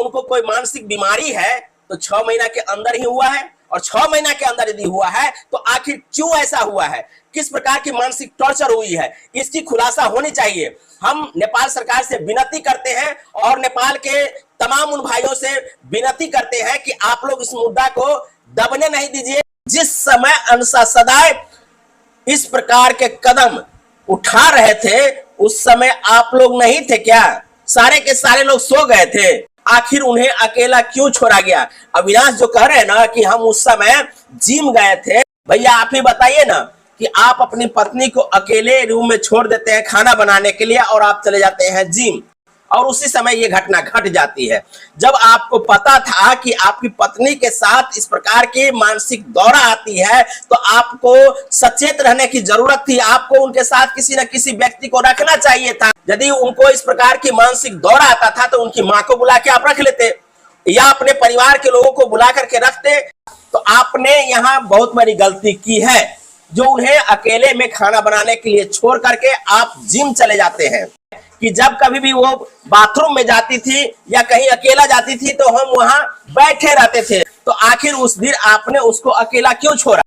उनको कोई मानसिक बीमारी है तो 6 महीना के अंदर ही हुआ है, और 6 महीना के अंदर यदि हुआ है तो आखिर क्यों ऐसा हुआ है, किस प्रकार की मानसिक टॉर्चर हुई है, इसकी खुलासा होनी चाहिए। हम नेपाल सरकार से विनती करते हैं और नेपाल के तमाम उन भाइयों से विनती करते हैं कि आप लोग इस मुद्दा को दबने नहीं दीजिए। जिस समय अंसा सदाए इस प्रकार के कदम उठा रहे थे उस समय आप लोग नहीं थे क्या? सारे के सारे लोग सो गए थे। आखिर उन्हें अकेला क्यों छोड़ा गया? अविनाश जो कह रहे हैं ना कि हम उस समय जिम गए थे, भैया आप ही बताइए ना कि आप अपनी पत्नी को अकेले रूम में छोड़ देते हैं खाना बनाने के लिए और आप चले जाते हैं जिम, और उसी समय ये घटना घट जाती है। जब आपको पता था कि आपकी पत्नी के साथ इस प्रकार की मानसिक दौरा आती है तो आपको सचेत रहने की जरूरत थी। आपको उनके साथ किसी न किसी व्यक्ति को रखना चाहिए था। यदि उनको इस प्रकार की मानसिक दौरा आता था तो उनकी माँ को बुला के आप रख लेते या अपने परिवार के लोगों को बुला करके रखते। तो आपने यहाँ बहुत बड़ी गलती की है जो उन्हें अकेले में खाना बनाने के लिए छोड़ करके आप जिम चले जाते हैं। कि जब कभी भी वो बाथरूम में जाती थी या कहीं अकेला जाती थी तो हम वहां बैठे रहते थे, तो आखिर उस दिन आपने उसको अकेला क्यों छोड़ा?